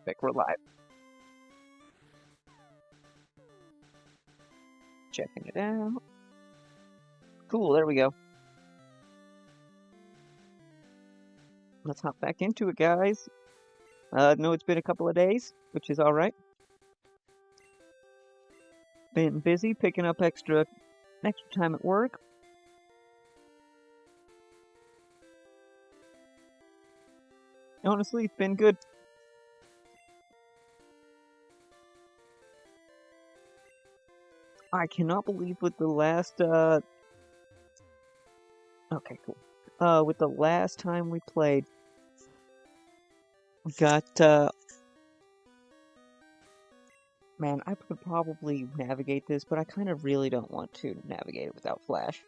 Epic, we're live. Checking it out. Cool, there we go. Let's hop back into it, guys. No, it's been a couple of days, which is alright. Been busy picking up extra time at work. Honestly, it's been good. I cannot believe with the last, okay, cool. With the last time we played, we got, man, I could probably navigate this, but I kind of really don't want to navigate it without Flash.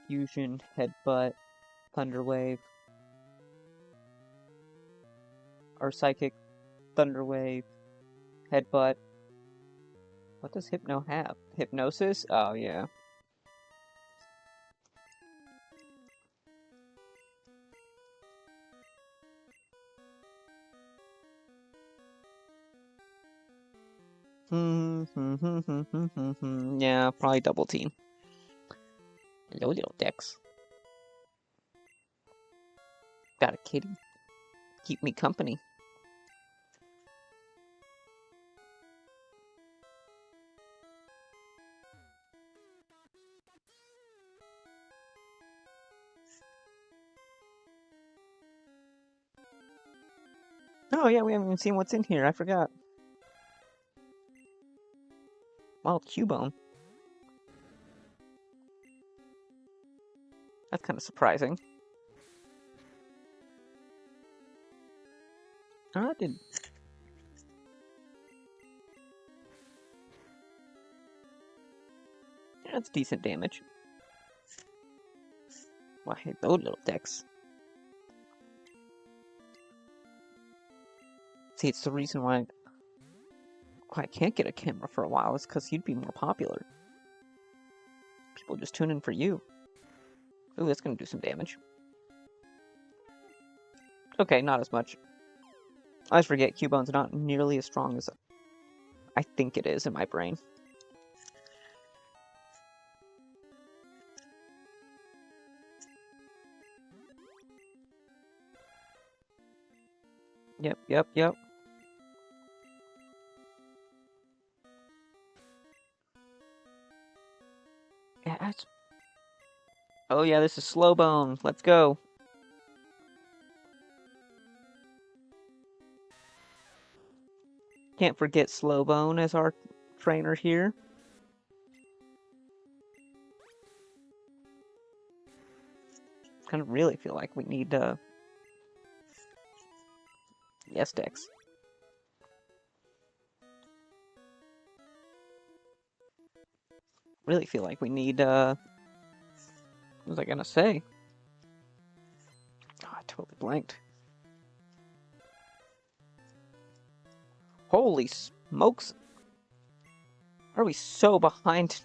Fusion, Headbutt, Thunder Wave, or Psychic, Thunder Wave, Headbutt. What does Hypno have? Hypnosis? Oh, yeah. Yeah, probably double team. Hello, little Dex. Got a kitty. Keep me company. Oh, yeah, we haven't even seen what's in here. I forgot. Wild Cubone. That's kind of surprising. Oh, that did. Yeah, that's decent damage. Well, I hate those little Dex. See, it's the reason why I can't get a camera for a while is because you'd be more popular. People just tune in for you. Ooh, that's gonna do some damage. Okay, not as much. I always forget Cubone's not nearly as strong as I think it is in my brain. Yep. Yeah, that's... Oh yeah, this is Slowbone. Let's go. Can't forget Slowbone as our trainer here. Kind of really feel like we need yes, Dex. Really feel like we need what was I gonna say? Oh, I totally blanked. Holy smokes! Are we so behind?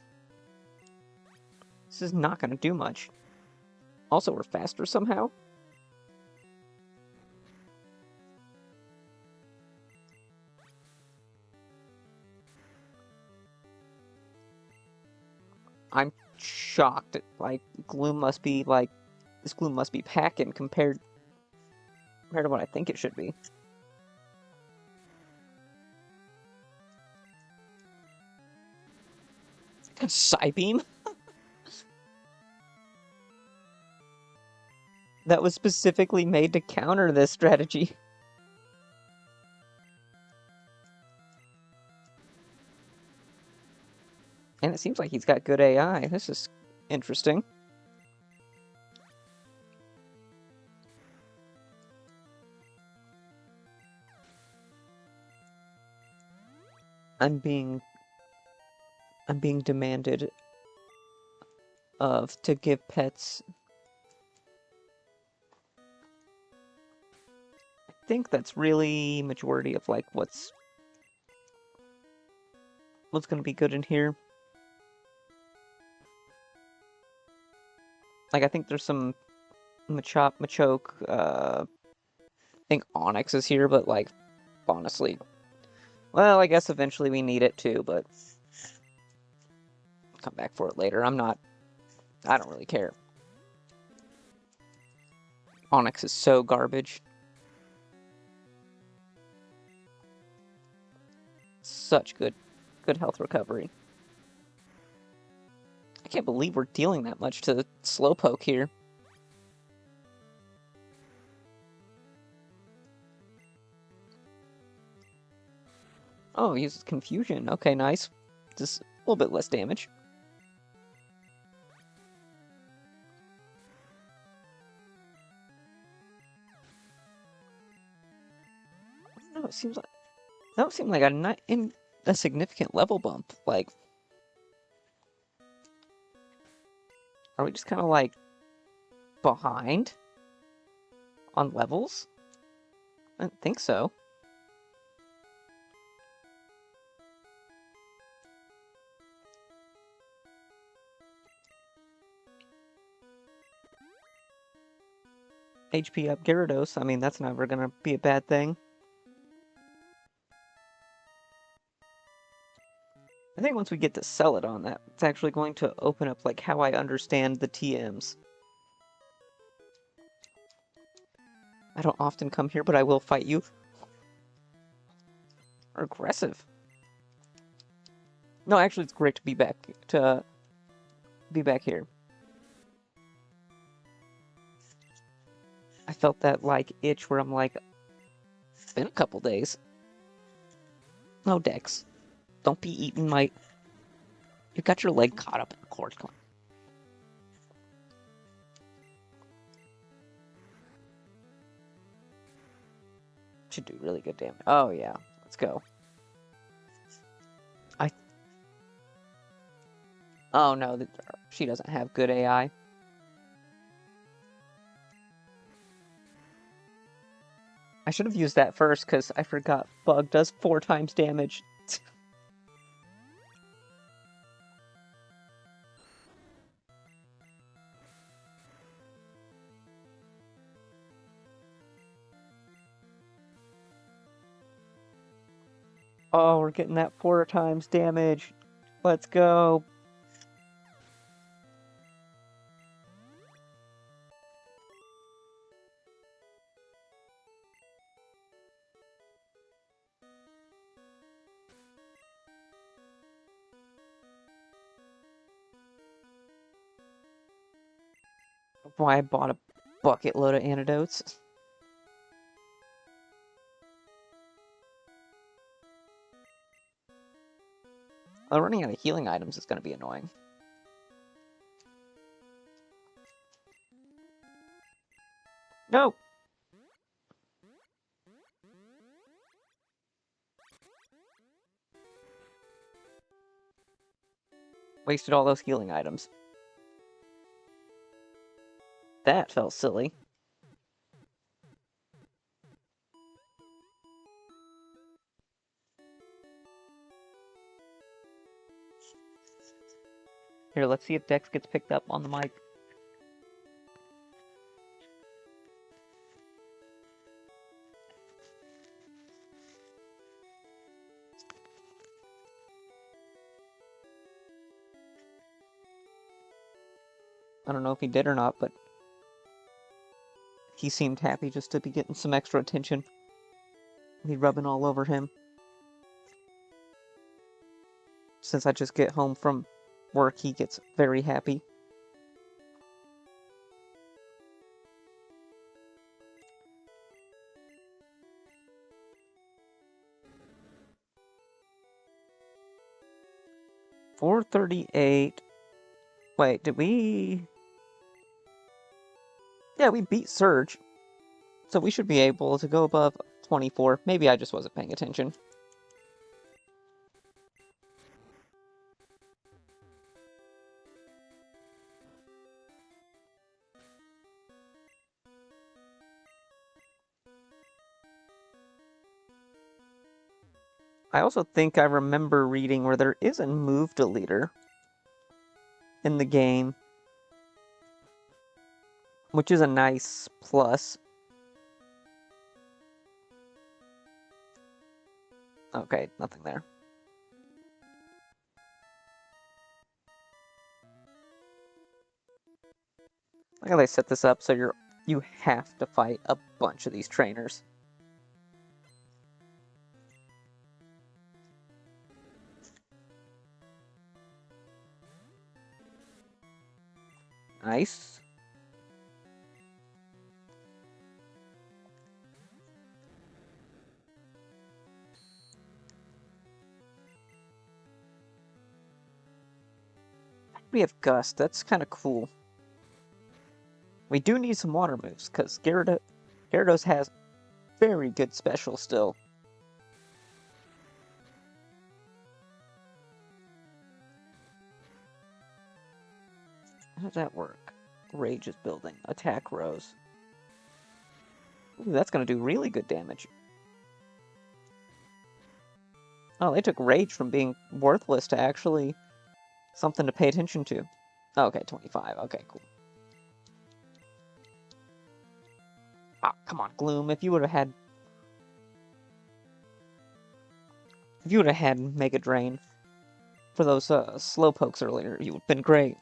This is not gonna do much. Also, we're faster somehow. I'm shocked. Like, Gloom must be, like... This Gloom must be packing compared to what I think it should be. Psybeam? That was specifically made to counter this strategy. And it seems like he's got good AI. This is interesting. I'm being demanded of to give pets think that's really majority of like what's going to be good in here. Like I think there's some Machop, Machoke, I think Onyx is here, but like honestly, well, I guess eventually we need it too, but come back for it later. I don't really care. Onyx is so garbage. Such good health recovery. I can't believe we're dealing that much to Slowpoke here. Oh, he uses Confusion. Okay, nice. Just a little bit less damage. No, it seems like that would seem like a significant level bump. Like, are we just kind of like behind on levels? I don't think so. HP up Gyarados, I mean, that's never gonna be a bad thing. I think once we get to Celadon, that it's actually going to open up like how I understand the TMs. I don't often come here, but I will fight you. Aggressive. No, actually, it's great to be back here. I felt that like itch where I'm like, it's been a couple days. No, Dex, don't be eating my. You got your leg caught up in the cord. Should do really good damage. Oh yeah, let's go. Oh no, she doesn't have good AI. I should have used that first, because I forgot Bug does 4 times damage. Oh, we're getting that 4 times damage. Let's go. Why I bought a bucket load of antidotes. Running out of healing items is going to be annoying. No! Wasted all those healing items. That felt silly. Here, let's see if Dex gets picked up on the mic. I don't know if he did or not, but he seemed happy just to be getting some extra attention. Me rubbing all over him. Since I just get home from work, he gets very happy. $438. Wait, did we... Yeah, we beat Surge. So we should be able to go above 24. Maybe I just wasn't paying attention. I also think I remember reading where there is a move deleter in the game, which is a nice plus. Okay, nothing there. Like how they set this up so you have to fight a bunch of these trainers. Nice. We have Gust. That's kind of cool. We do need some water moves, because Gyarados has very good special still. How does that work? Rage is building. Attack rose. Ooh, that's going to do really good damage. Oh, they took Rage from being worthless to actually something to pay attention to. Okay, 25. Okay, cool. Ah, come on, Gloom. If you would have had Mega Drain for those Slowpokes earlier, you would have been great.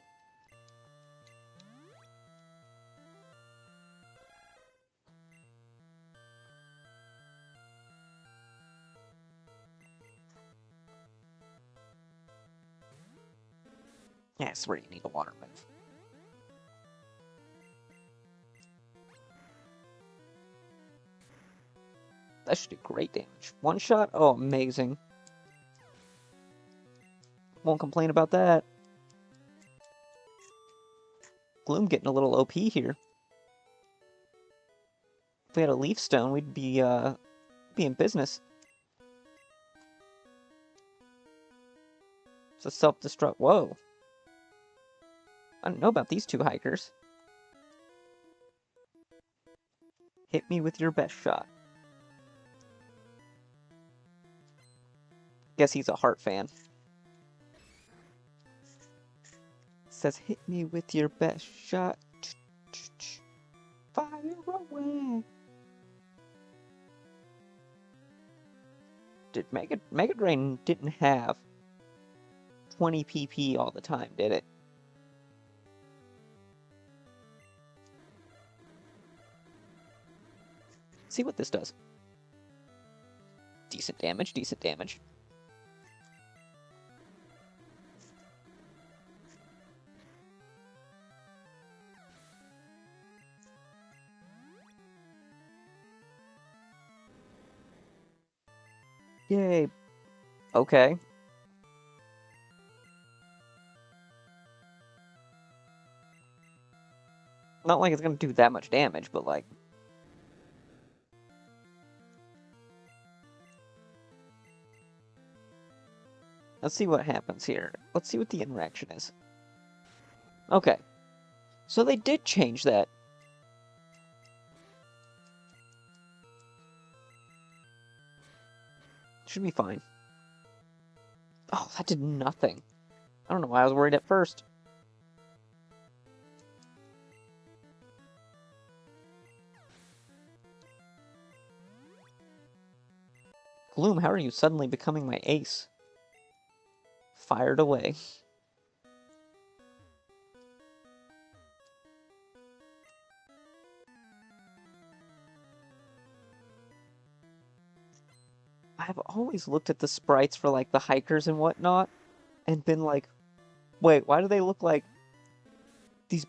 Yeah, it's where you need a water move. That should do great damage. One shot? Oh, amazing. Won't complain about that. Gloom getting a little OP here. If we had a Leaf Stone, we'd be in business. It's a self-destruct. Whoa. I don't know about these two hikers. Hit me with your best shot. Guess he's a Heart fan. Says, hit me with your best shot. Fire away. Did Mega Drain didn't have 20 PP all the time, did it? See what this does. Decent damage, decent damage. Yay. Okay. Not like it's gonna do that much damage, but like... Let's see what happens here. Let's see what the interaction is. Okay. So they did change that. Should be fine. Oh, that did nothing. I don't know why I was worried at first. Gloom, how are you suddenly becoming my ace? Fired away. I've always looked at the sprites for like the hikers and whatnot and been like, wait, why do they look like these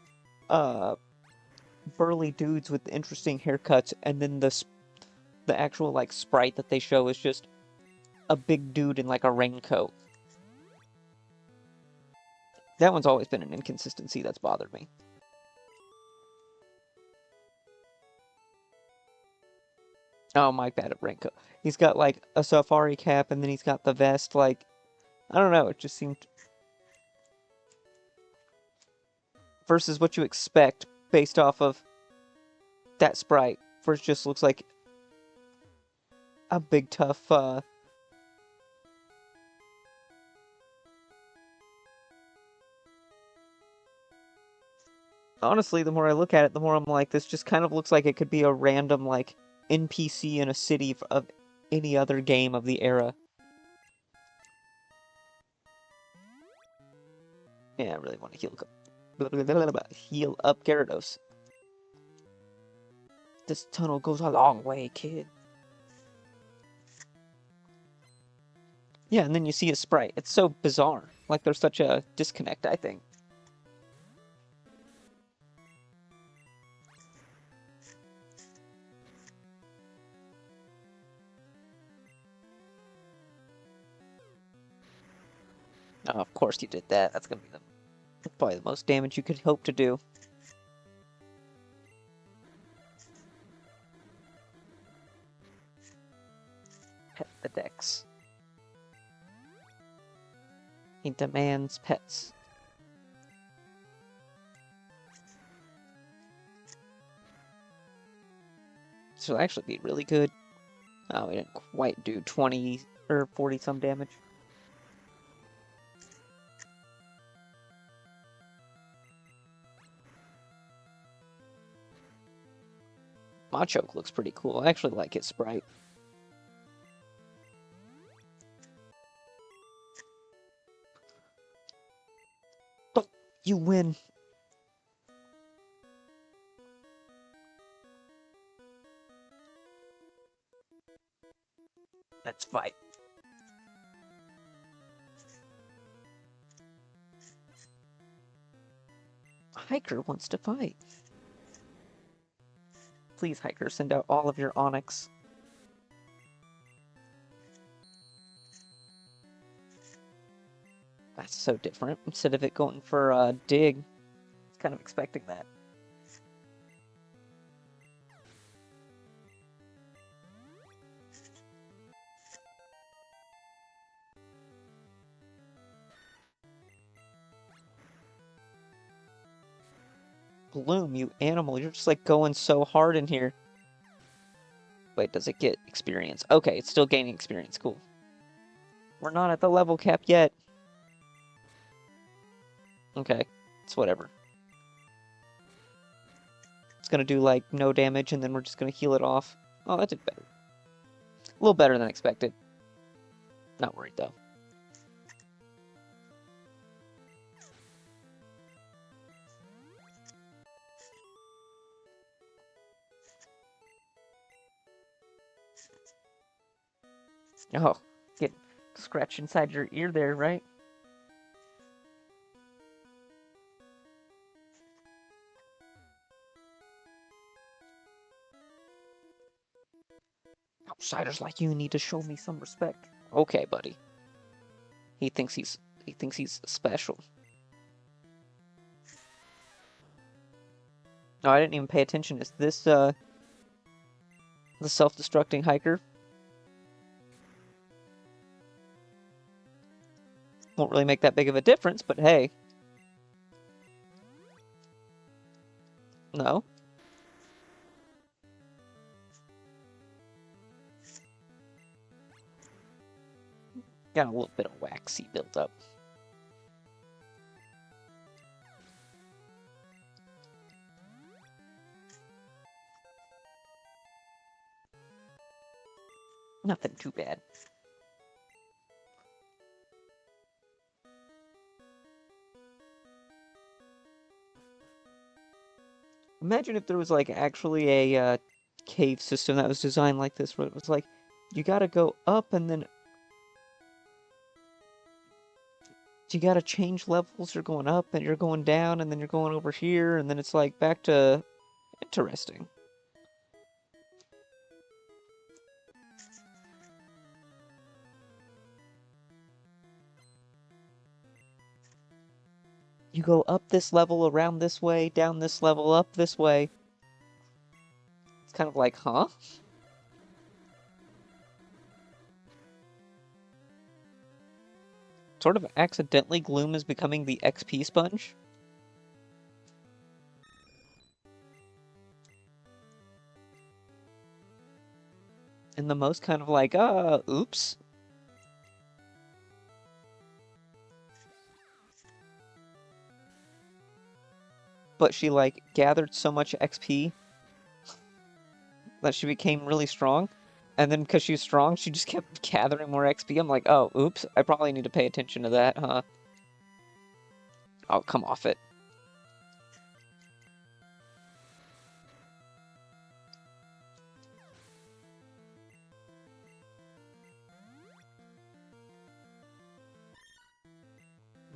burly dudes with interesting haircuts, and then the actual like sprite that they show is just a big dude in like a raincoat. That one's always been an inconsistency that's bothered me. Oh, my bad at raincoat. He's got like a safari cap, and then he's got the vest. Like, I don't know. It just seemed versus what you expect based off of that sprite. First, just looks like a big tough Honestly, the more I look at it, the more I'm like, this just kind of looks like it could be a random, like, NPC in a city of any other game of the era. Yeah, I really want to heal up Gyarados. This tunnel goes a long way, kid. Yeah, and then you see a sprite. It's so bizarre. Like, there's such a disconnect, I think. Oh, of course you did that. That's gonna be probably the most damage you could hope to do. Pet the Dex. He demands pets. This will actually be really good. Oh, we didn't quite do 20 or 40 some damage. Machoke looks pretty cool. I actually like his sprite. Oh, you win. Let's fight. Hiker wants to fight. Please, Hiker, send out all of your Onyx. That's so different. Instead of it going for dig, it's kind of expecting that. Bloom, you animal, you're just like going so hard in here. Wait, does it get experience? Okay, it's still gaining experience. Cool. We're not at the level cap yet. Okay, it's whatever. It's gonna do like no damage and then we're just gonna heal it off. Oh, that did better. A little better than expected. Not worried though. Oh, get scratched inside your ear there, right? Outsiders like you need to show me some respect. Okay, buddy. He thinks he's special. Oh, I didn't even pay attention. Is this the self-destructing hiker? Won't really make that big of a difference, but hey. No. Got a little bit of waxy built up. Nothing too bad. Imagine if there was like actually a cave system that was designed like this, where it was like, you gotta go up and then you gotta change levels. You're going up and you're going down and then you're going over here and then it's like back to interesting. You go up this level, around this way, down this level, up this way. It's kind of like, huh? Sort of accidentally, Gloom is becoming the XP sponge. And the most kind of like, oops. but she, like, gathered so much XP that she became really strong. And then because she's strong, she just kept gathering more XP. I'm like, oh, oops, I probably need to pay attention to that, huh? Oh, come off it.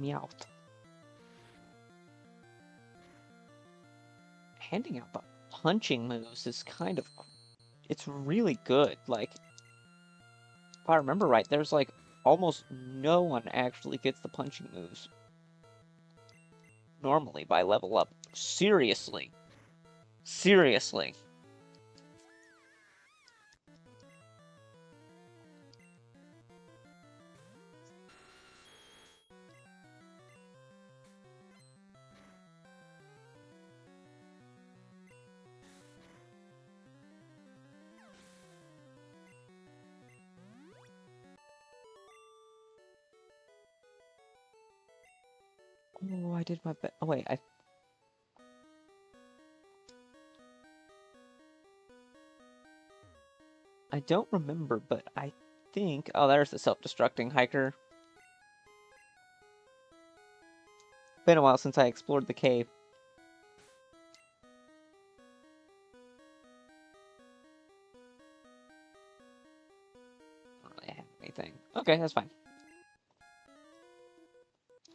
Meowth. Handing out the punching moves is kind of... It's really good. Like, if I remember right, there's, like, almost no one actually gets the punching moves normally by level up. Seriously. Seriously. Oh, I did my best. Oh, wait, I don't remember, but I think... Oh, there's the self-destructing hiker. Been a while since I explored the cave. I don't really have anything. Okay, that's fine.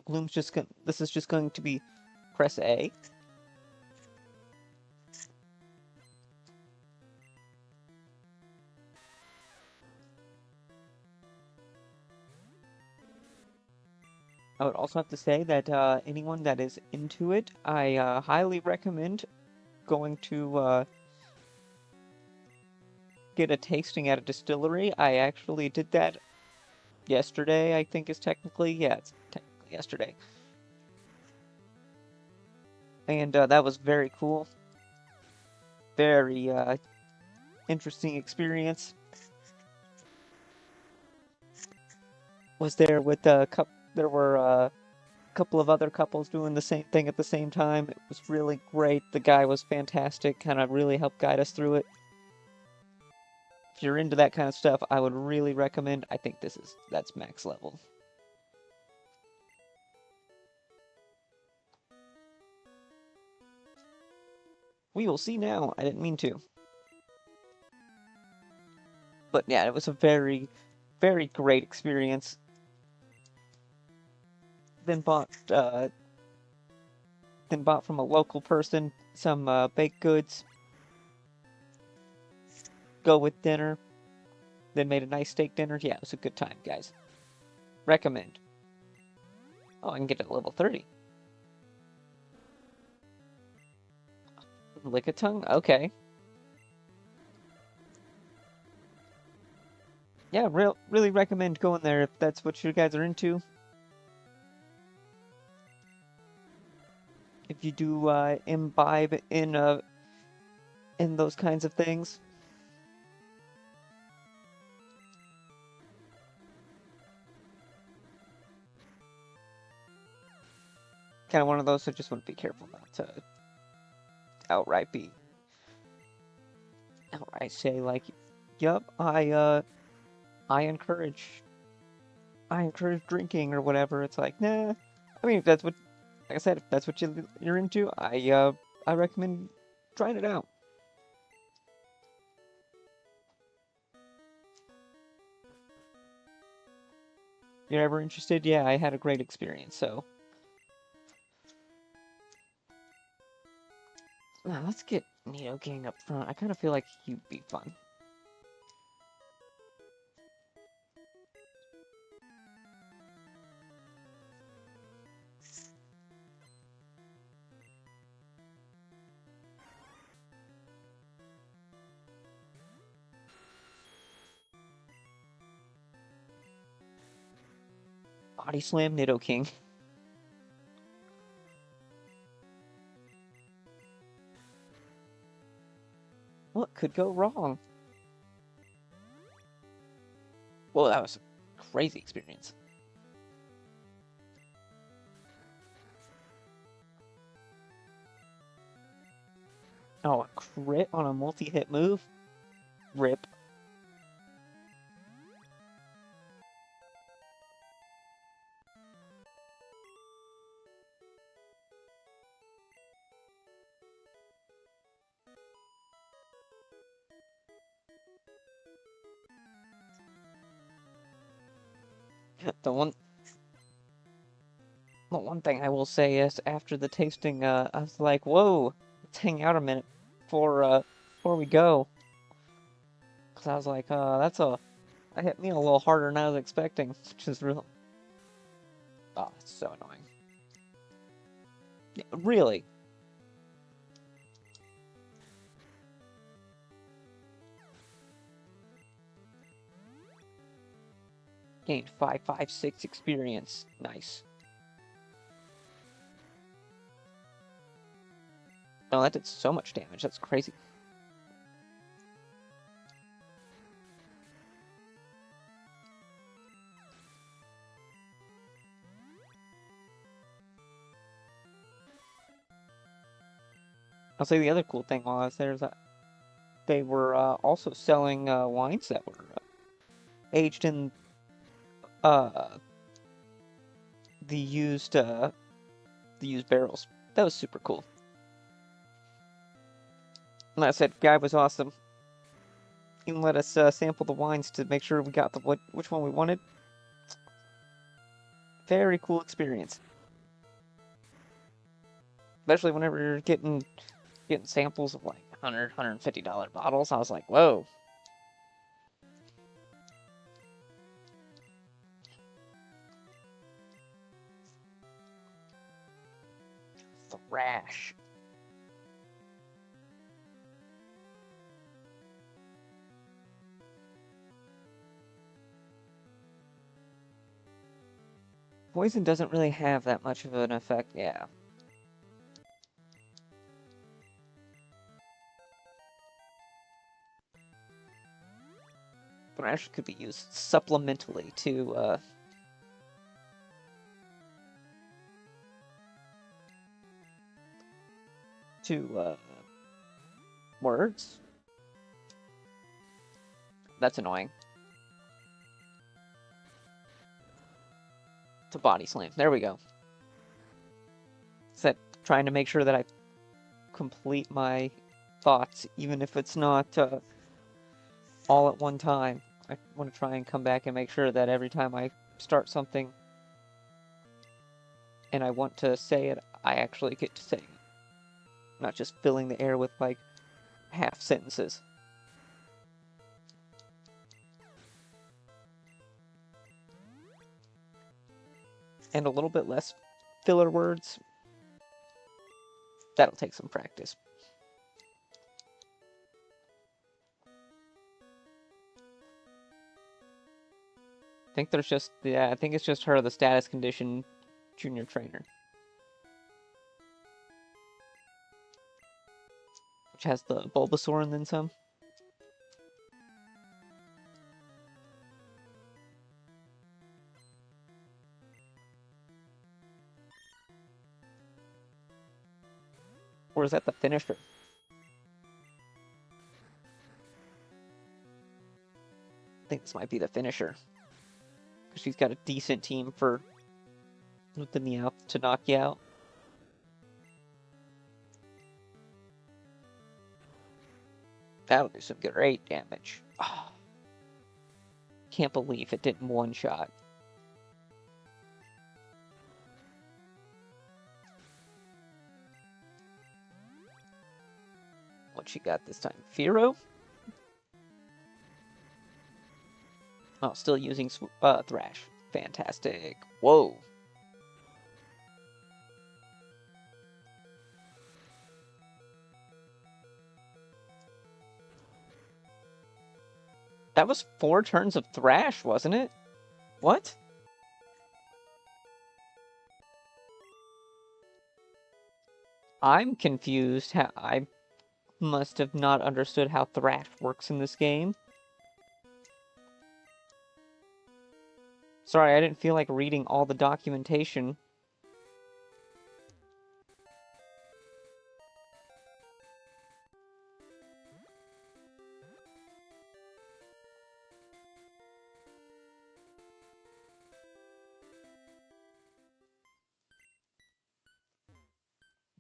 Gloom's just gonna... This is just going to be press A. I would also have to say that anyone that is into it, I highly recommend going to get a tasting at a distillery. I actually did that yesterday, I think is technically. Yeah, it's technically yesterday. And that was very cool. Very interesting experience. Was there with a couple... There were a couple of other couples doing the same thing at the same time. It was really great. The guy was fantastic, kind of really helped guide us through it. If you're into that kind of stuff, I would really recommend. I think that's max level. We will see now. I didn't mean to. But yeah, it was a very, very great experience. Then bought from a local person some baked goods. Go with dinner. Then made a nice steak dinner. Yeah, it was a good time, guys. Recommend. Oh, I can get it to level 30. Lickitung? Okay. Yeah, really recommend going there if that's what you guys are into. If you do imbibe in those kinds of things. Kind of one of those, so just want to be careful not to outright say like, "Yup, I encourage drinking or whatever." It's like, nah. I mean, if that's what, like I said, if that's what you're into, I recommend trying it out. If you're ever interested, yeah, I had a great experience. So, now let's get Nidoking up front. I kind of feel like he'd be fun. Body Slam Nidoking. What could go wrong? Well, that was a crazy experience. Oh, a crit on a multi-hit move? Rip. The one The one thing I will say is after the tasting, I was like, whoa, let's hang out a minute before we go. Because I was like, that hit me a little harder than I was expecting, which is real. Oh, it's so annoying. Yeah, really. Gained 556 experience. Nice. Oh, that did so much damage. That's crazy. I'll say the other cool thing while I was there is that they were also selling wines that were aged in uh, the used barrels. That was super cool. And I said, guy was awesome. Even let us sample the wines to make sure we got which one we wanted. Very cool experience. Especially whenever you're getting samples of like $150 bottles. I was like, whoa. Thrash. Poison doesn't really have that much of an effect, yeah. Thrash could be used supplementally to words. That's annoying. To body slam. There we go. Is that trying to make sure that I complete my thoughts, even if it's not all at one time. I want to try and come back and make sure that every time I start something and I want to say it, I actually get to say it. Not just filling the air with, like, half sentences. And a little bit less filler words. That'll take some practice. I think there's just, yeah, I think it's just her, the status condition junior trainer. Which has the Bulbasaur and then some. Or is that the finisher? I think this might be the finisher. Because she's got a decent team for with the Meowth to knock you out. That'll do some great damage. Oh, can't believe it didn't one-shot. What she got this time? Fearow? Oh, still using Thrash. Fantastic. Whoa. That was 4 turns of Thrash, wasn't it? What? I'm confused. I must have not understood how Thrash works in this game. Sorry, I didn't feel like reading all the documentation.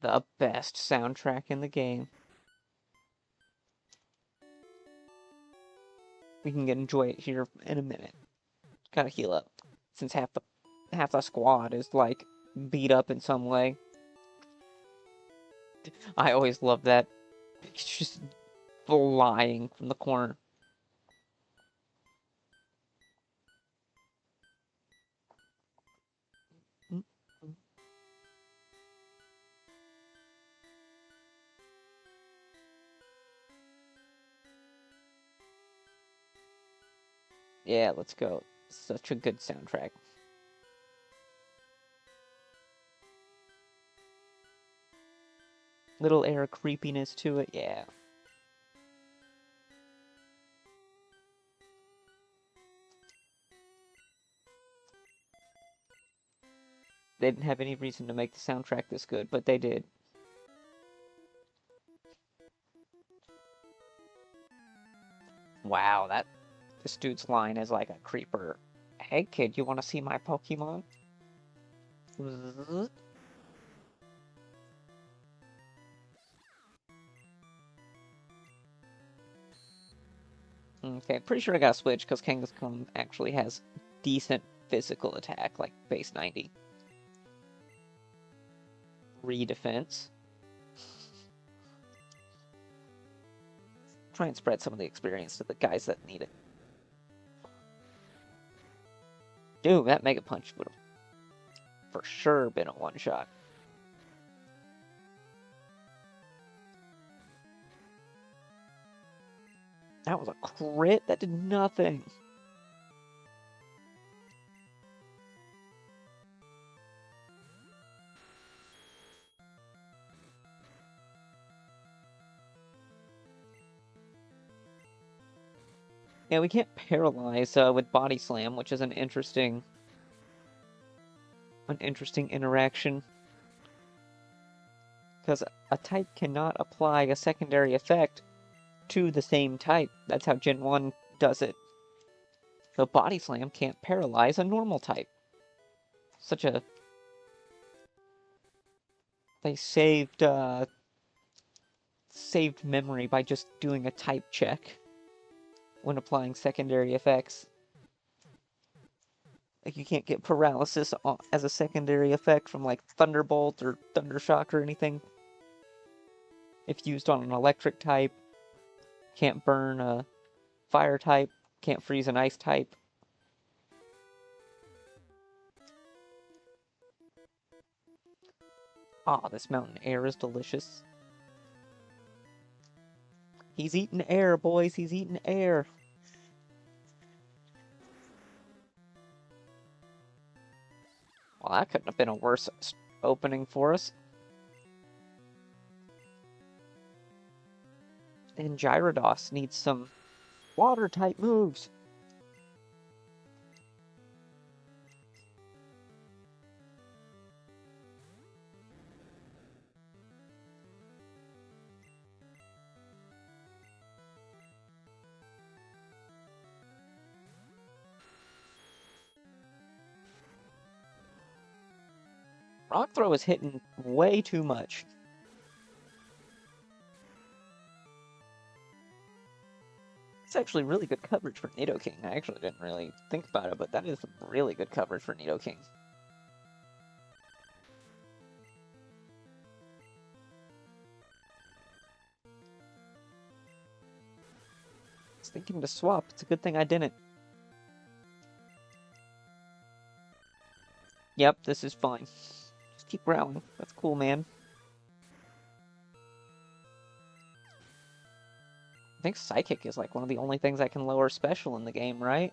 The best soundtrack in the game. We can enjoy it here in a minute. Gotta heal up, since half the squad is like beat up in some way. I always love that. It's just flying from the corner. Yeah, let's go. Such a good soundtrack. Little air of creepiness to it, yeah. They didn't have any reason to make the soundtrack this good, but they did. Wow, this dude's line is like a creeper. Hey kid, you wanna see my Pokemon? Okay, pretty sure I gotta switch because Kangaskhan actually has decent physical attack, like base 90. Redefense. Try and spread some of the experience to the guys that need it. Dude, that Mega Punch would have for sure been a one-shot. That was a crit? That did nothing. Yeah, we can't paralyze with Body Slam, which is an interesting interaction. Because a type cannot apply a secondary effect to the same type. That's how Gen 1 does it. So Body Slam can't paralyze a normal type. Such a... They saved memory by just doing a type check when applying secondary effects. Like, you can't get paralysis as a secondary effect from, like, Thunderbolt or Thundershock or anything. If used on an electric type, can't burn a fire type, can't freeze an ice type. Ah, this mountain air is delicious. He's eating air, boys, he's eating air. Well, that couldn't have been a worse opening for us. And Gyarados needs some water-type moves. Rock Throw is hitting way too much. It's actually really good coverage for Nidoking. I actually didn't really think about it, but that is really good coverage for Nidoking. I was thinking to swap. It's a good thing I didn't. Yep, this is fine. Just keep growling. That's cool, man. I think Psychic is like one of the only things I can lower special in the game, right?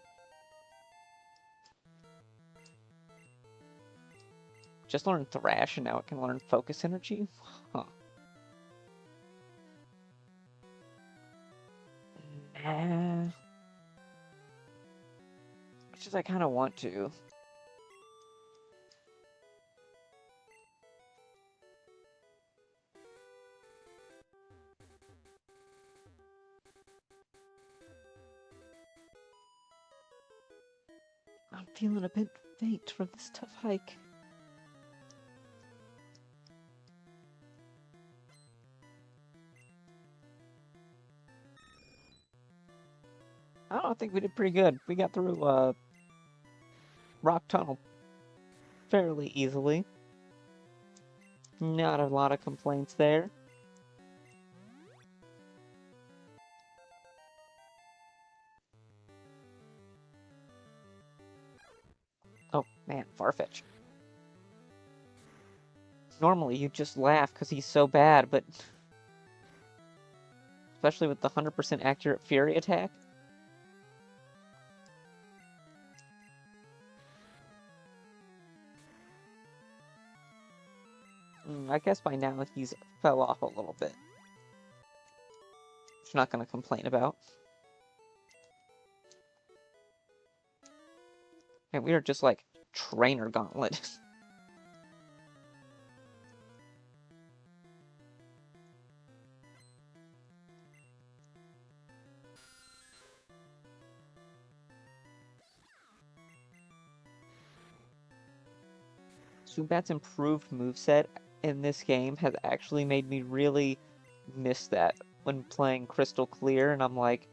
Just learned Thrash and now it can learn Focus Energy? Huh. Nah. Which is I kind of want to. I'm feeling a bit faint from this tough hike. I don't think we did pretty good. We got through Rock Tunnel fairly easily. Not a lot of complaints there. Oh, man, Farfetch. Normally you just laugh because he's so bad, but especially with the 100% accurate Fury attack. I guess by now he's fell off a little bit. Which I'm not going to complain about. And we are just like trainer gauntlet. Zubat's improved moveset in this game has actually made me really miss that when playing Crystal Clear, and I'm like,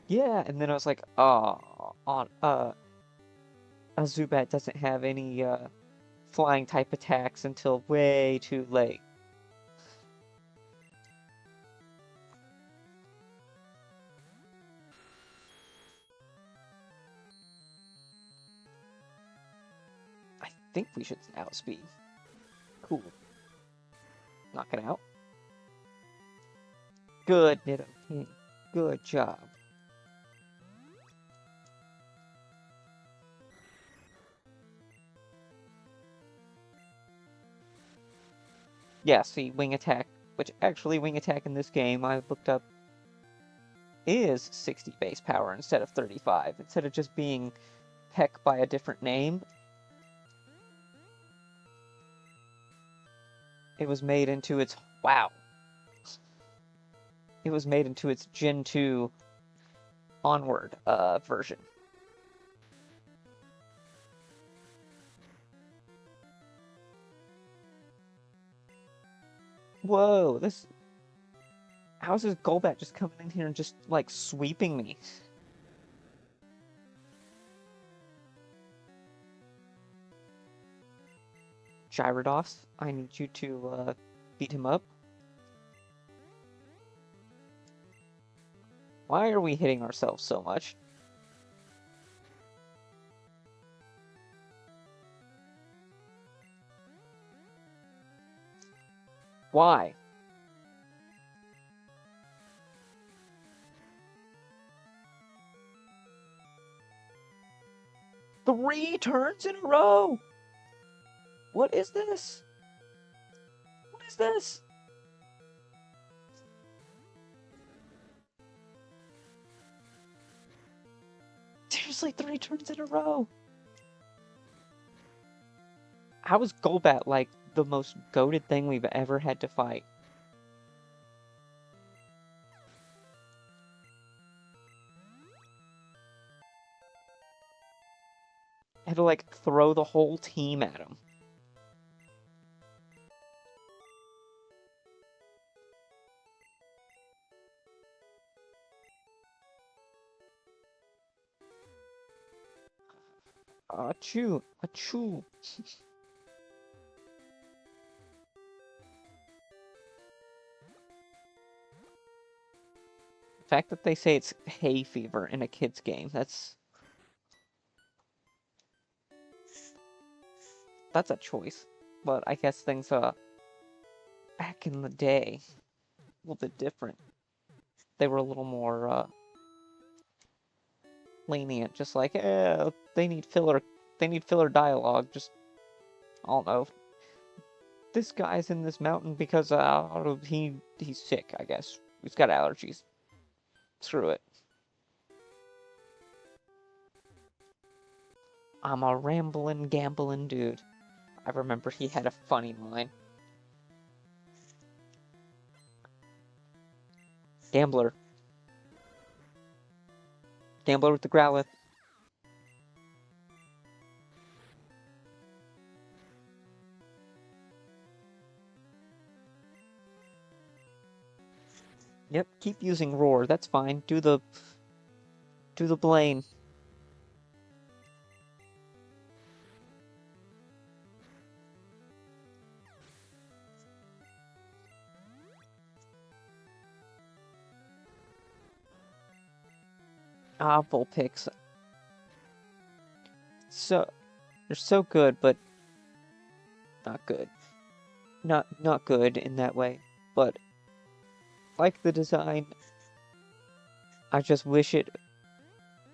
yeah, and then I was like, oh, a Zubat doesn't have any flying type attacks until way too late. I think we should outspeed. Cool. Knock it out. Good, Nidoking. Good job. Yeah, see, Wing Attack, which actually Wing Attack in this game, I looked up, is 60 base power instead of 35. Instead of just being Peck by a different name, it was made into its... Wow. It was made into its Gen 2 onward version. Whoa, this... How's this Golbat just coming in here and just, like, sweeping me? Gyarados, I need you to beat him up. Why are we hitting ourselves so much? Why? Three turns in a row! What is this? What is this? Seriously, 3 turns in a row! How is Golbat, like, the most goated thing we've ever had to fight? I had to, like, throw the whole team at him. Achoo! Achoo! The fact that they say it's hay fever in a kid's game, that's a choice. But I guess things, back in the day, a little bit different. They were a little more, lenient, just like, they need filler dialogue, just, I don't know. This guy's in this mountain because, he's sick, I guess. He's got allergies. Screw it. I'm a ramblin', gamblin' dude. I remember he had a funny line. Gambler. Gambler with the Growlithe. Yep, keep using Roar, that's fine. Do the Do the Blaine. Ah, Vulpix. So, they're so good, but not good. Not good in that way. But, like the design, I just wish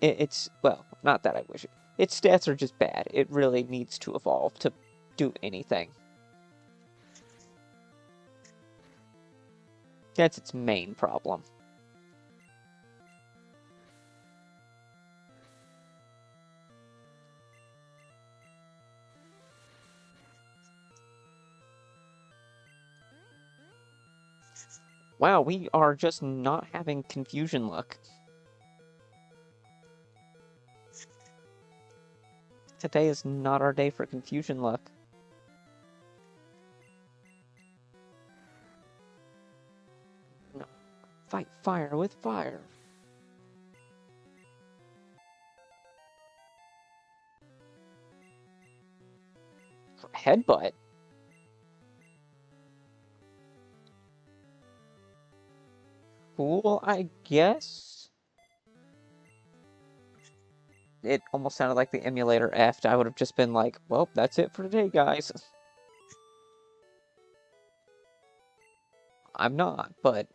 it's, well, not that I wish it. Its stats are just bad. It really needs to evolve to do anything. That's its main problem. Wow, we are just not having confusion luck. Today is not our day for confusion luck. No. Fight fire with fire. Headbutt? Cool, I guess? It almost sounded like the emulator effed. I would have just been like, well, that's it for today, guys. I'm not, but...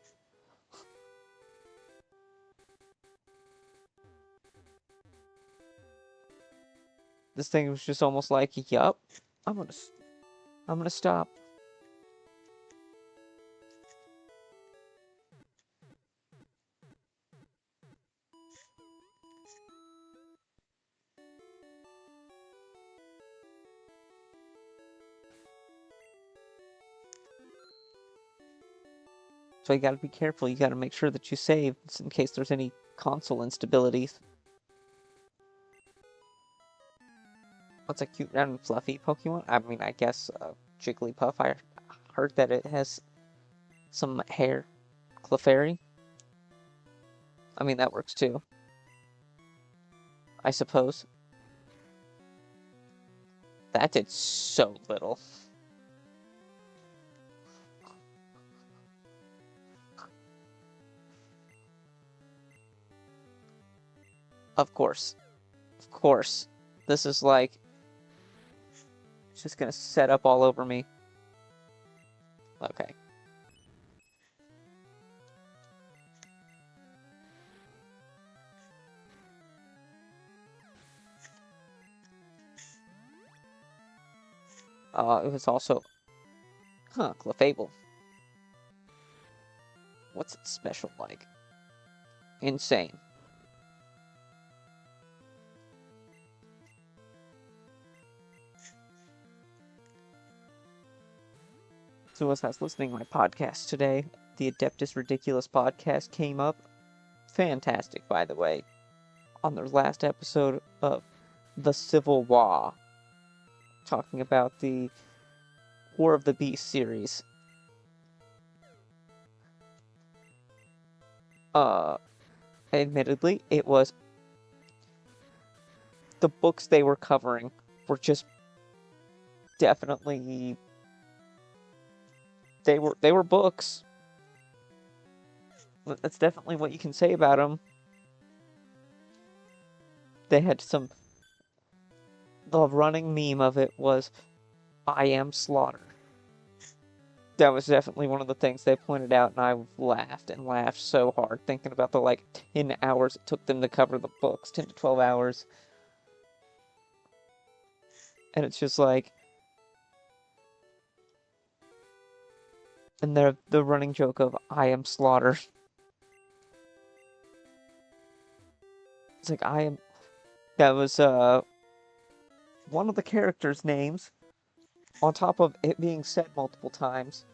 This thing was just almost like, yup, I'm gonna stop. So you gotta be careful. You gotta make sure that you save in case there's any console instabilities. What's a cute, round, and fluffy Pokemon? I mean, I guess Jigglypuff. I heard that it has some hair. Clefairy? I mean, that works too. I suppose. That did so little. Of course. Of course. This is like... It's just gonna set up all over me. Okay. It was also... Huh, Clefable. What's it special like? Insane. So as I was listening to my podcast today, the Adeptus Ridiculous podcast came up. Fantastic, by the way. On their last episode of The Civil War. Talking about the War of the Beast series. Admittedly, it was... The books they were covering were just definitely... They were books. That's definitely what you can say about them. They had some... The running meme of it was, I am Slaughter. That was definitely one of the things they pointed out, and I laughed and laughed so hard thinking about the, 10 hours it took them to cover the books. 10 to 12 hours. And it's just like... And the running joke of, I am Slaughter. It's like, I am... That was, one of the characters' names, on top of it being said multiple times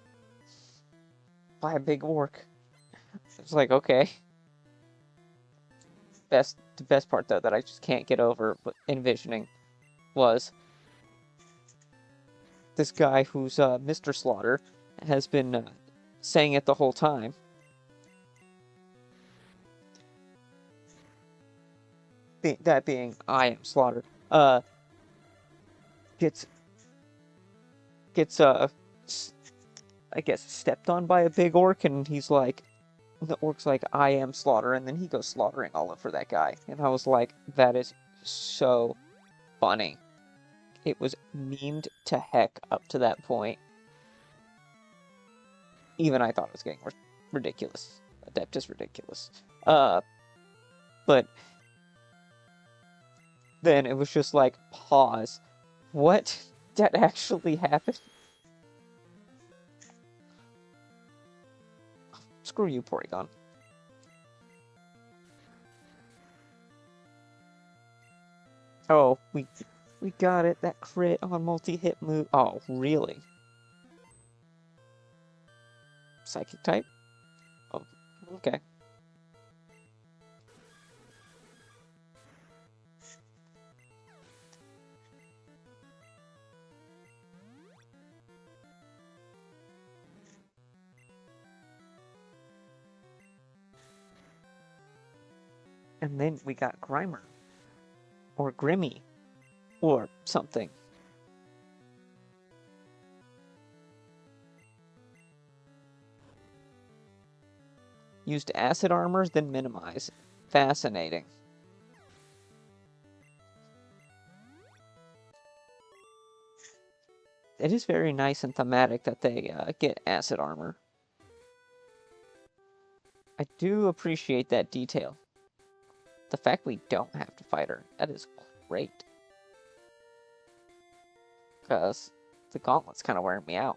by a big orc. It's like, okay. The best part, though, that I just can't get over envisioning was this guy who's Mr. Slaughter has been saying it the whole time. that being I am Slaughter, uh, gets gets s- I guess stepped on by a big orc, and he's like, the orc's like, I am Slaughter, and then he goes slaughtering all over that guy, and I was like, that is so funny. It was memed to heck up to that point. Even I thought it was getting ridiculous. Adeptus ridiculous. Uh, but then it was just like, pause. What? That actually happened? Screw you, Porygon. Oh, we got it. That crit on multi-hit move. Oh, really? Psychic type? Oh, okay. And then we got Grimer. Or Grimmy. Or something. Used acid armors, then minimize. Fascinating. It is very nice and thematic that they get acid armor. I do appreciate that detail. The fact we don't have to fight her, that is great. Because the gauntlet's kind of wearing me out.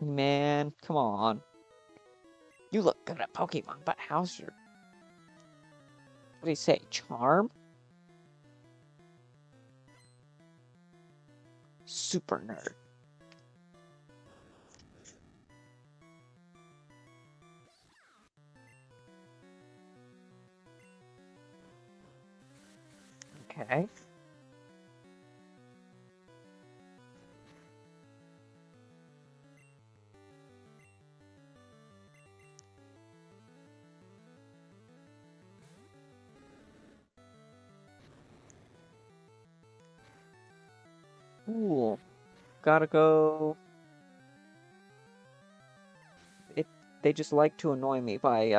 Man, come on. You look good at Pokemon, but how's your... What do you say, charm? Super nerd. Okay. Cool. Gotta go... They just like to annoy me by,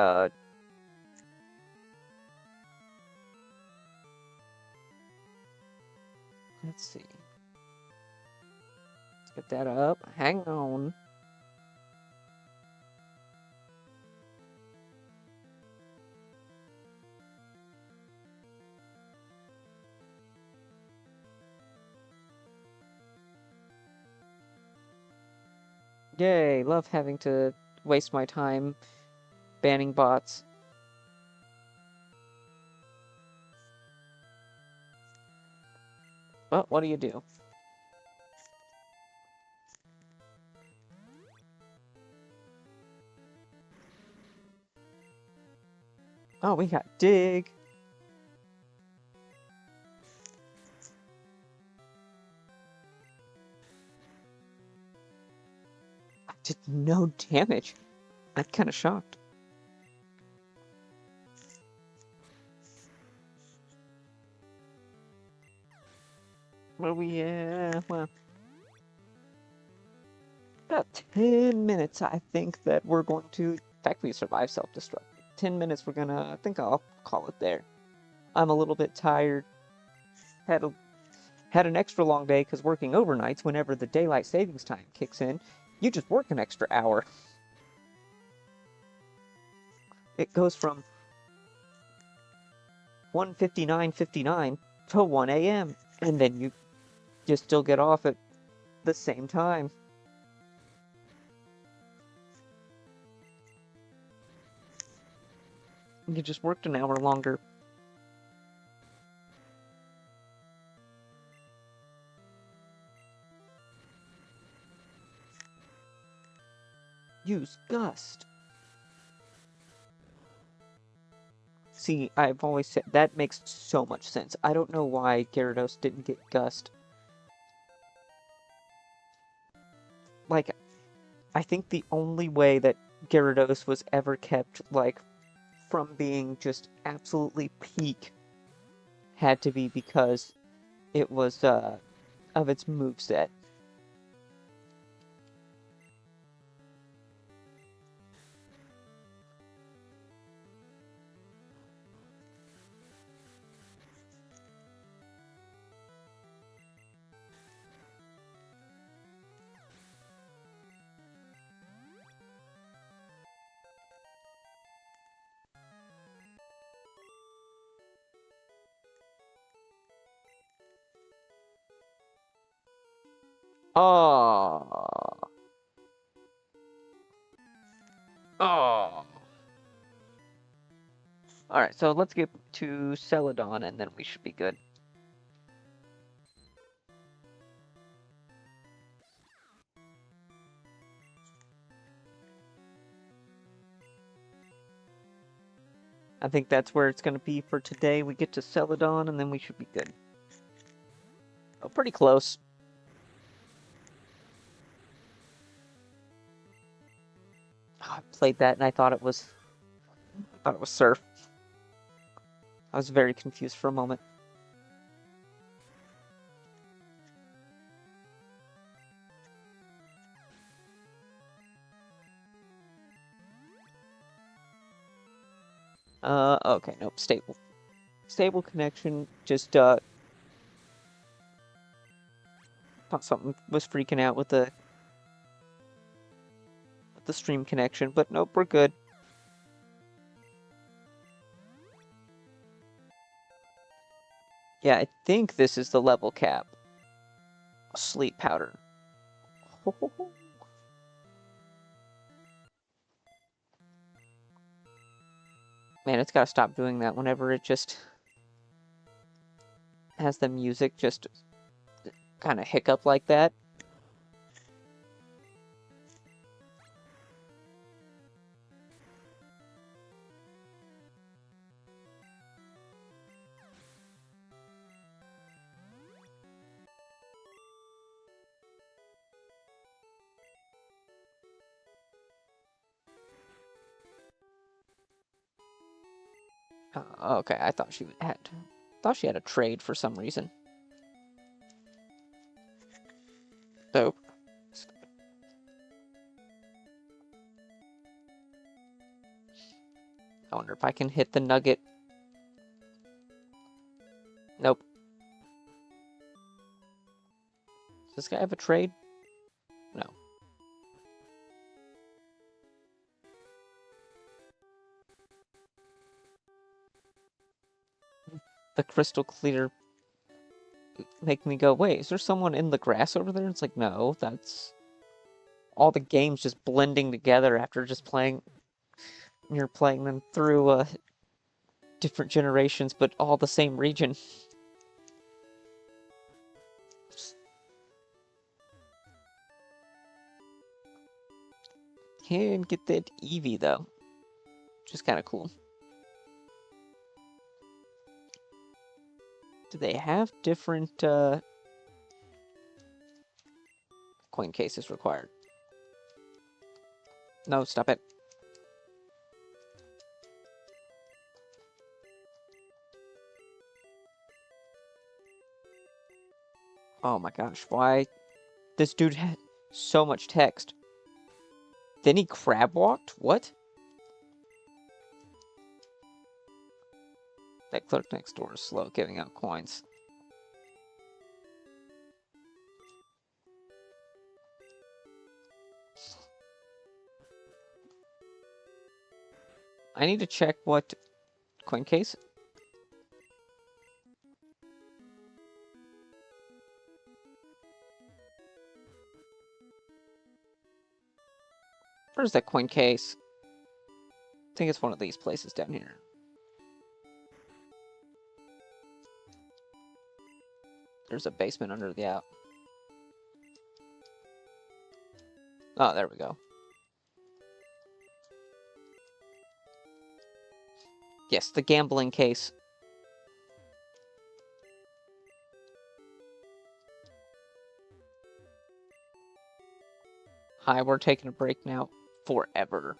Let's see. Let's get that up. Hang on. Yay, love having to waste my time banning bots. Well, what do you do? Oh, we got Dig. I did no damage. I'm kind of shocked. Well, well, about 10 minutes, I think that we're going to... In fact, we survived self-destruct. 10 minutes, we're gonna... I think I'll call it there. I'm a little bit tired. Had an extra long day because working overnights, whenever the daylight savings time kicks in, you just work an extra hour. It goes from 1:59:59 to 1 a.m. And then you still get off at the same time. You just worked an hour longer. Use Gust. See, I've always said that makes so much sense. I don't know why Gyarados didn't get Gust. I think the only way that Gyarados was ever kept, from being just absolutely peak had to be because it was of its moveset. Oh. Oh. Alright, so let's get to Celadon and then we should be good. I think that's where it's going to be for today. We get to Celadon and then we should be good. Oh, pretty close. Oh, I played that and I thought it was Surf. I was very confused for a moment. Okay, nope, stable. Stable connection, just, thought something was freaking out with the stream connection, but nope, we're good. Yeah, I think this is the level cap. Sleep powder. Man, it's gotta stop doing that whenever it just has the music just kind of hiccup like that. Okay, I thought she had a trade for some reason. Dope. I wonder if I can hit the nugget. Nope. Does this guy have a trade? No. The crystal clear make me go, wait, is there someone in the grass over there? It's like, no, that's all the games just blending together after just playing. You're playing them through different generations, but all the same region. Can get that Eevee though, which is kind of cool. Do they have different coin cases required? No, stop it. Oh my gosh, why? This dude had so much text. Then he crab walked? What? That clerk next door is slow giving out coins. I need to check what coin case. Where's that coin case? I think it's one of these places down here. There's a basement under the out. Oh, there we go. Yes, the gambling case. Hi, we're taking a break now. Forever.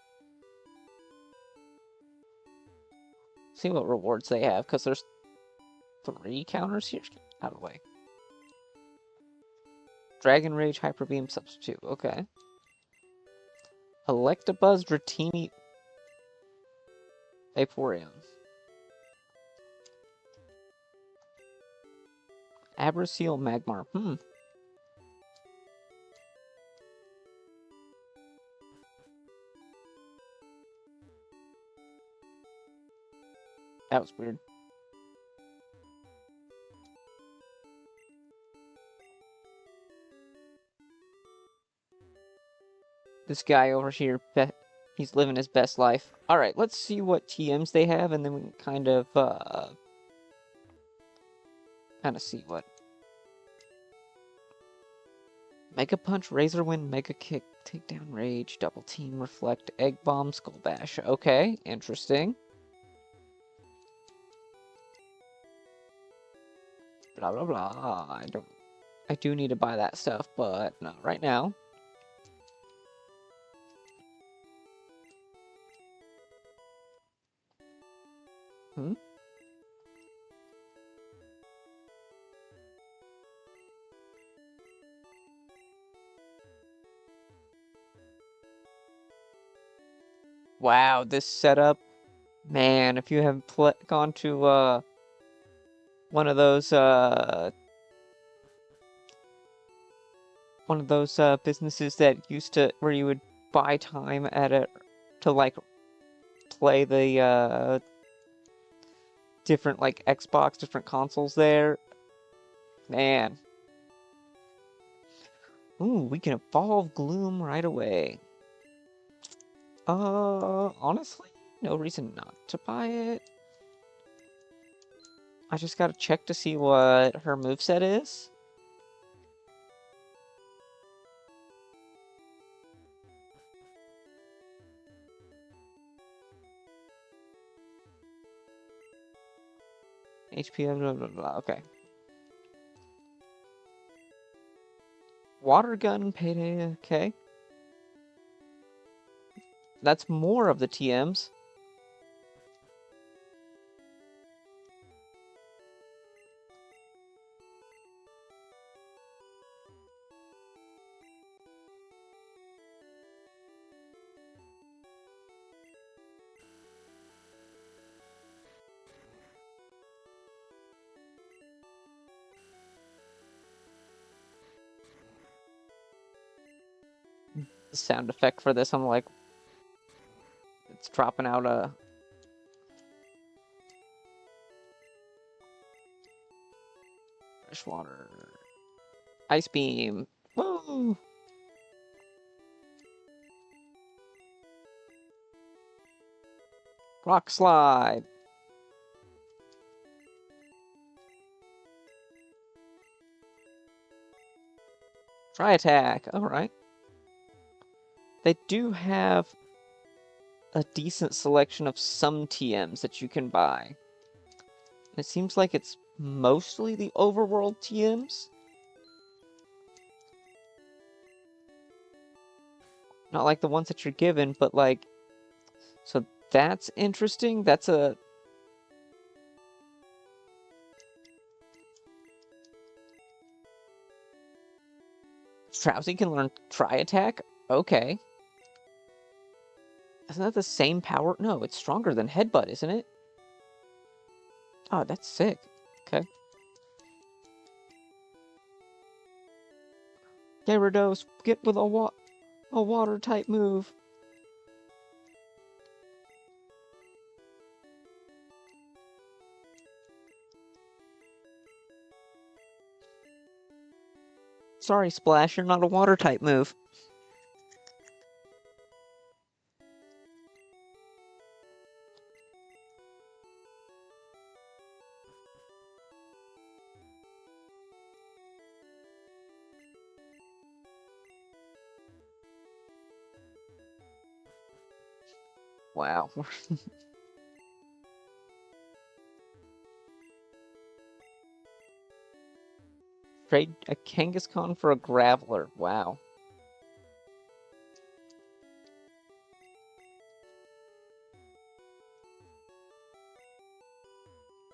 See what rewards they have, because there's 3 counters here. Out of the way. Dragon Rage, Hyper Beam, Substitute. Okay. Electabuzz, Dratini, Vaporeon. Abrasil, Magmar. That was weird. This guy over here, he's living his best life. Alright, let's see what TMs they have, and then we can kind of see what. Mega Punch, Razor Wind, Mega Kick, Takedown Rage, Double Team, Reflect, Egg Bomb, Skull Bash. Okay, interesting. Blah blah blah. I do need to buy that stuff, but not right now. Wow, this setup, man, if you haven't gone to one of those businesses that used to where you would buy time at it to like play the different like Xbox, different consoles there. Man. Ooh, we can evolve Gloom right away. Honestly, no reason not to buy it. I just gotta check to see what her moveset is. HP, blah, blah, blah. Okay. Water gun, payday, okay. That's more of the TMs. The sound effect for this, I'm like, it's dropping out a fresh water. Ice beam. Woo! Rock slide. Try attack. Alright. They do have a decent selection of some TMs that you can buy. It seems like it's mostly the overworld TMs. Not like the ones that you're given, but like... So that's interesting. That's a... Drowsy can learn Try Attack? Okay. Isn't that the same power? No, it's stronger than Headbutt, isn't it? Oh, that's sick. Okay. Gyarados, get with a water-type move. Sorry, Splash, you're not a water-type move. Wow. Trade a Kangaskhan for a Graveler. Wow.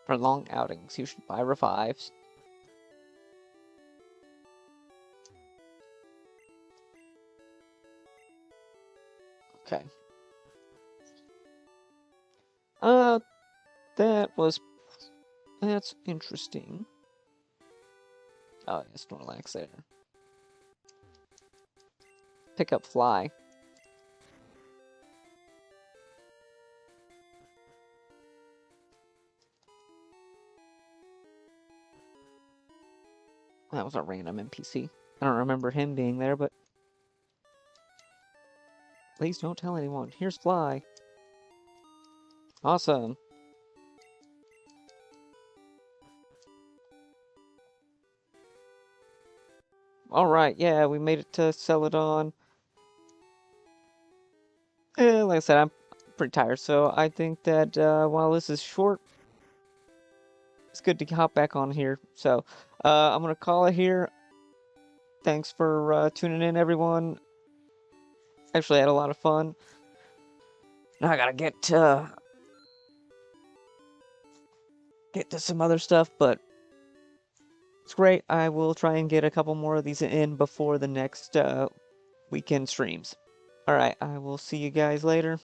For long outings, you should buy revives. Okay. Uh, that's interesting. Oh, yeah, Snorlax there. Pick up Fly. That was a random NPC. I don't remember him being there, but please don't tell anyone. Here's Fly. Awesome. Alright, yeah, we made it to Celadon. Like I said, I'm pretty tired, so I think that while this is short, it's good to hop back on here. So, I'm gonna call it here. Thanks for tuning in, everyone. Actually, had a lot of fun. Now I gotta get to some other stuff, but it's great. I will try and get a couple more of these in before the next weekend streams. All right, I will see you guys later.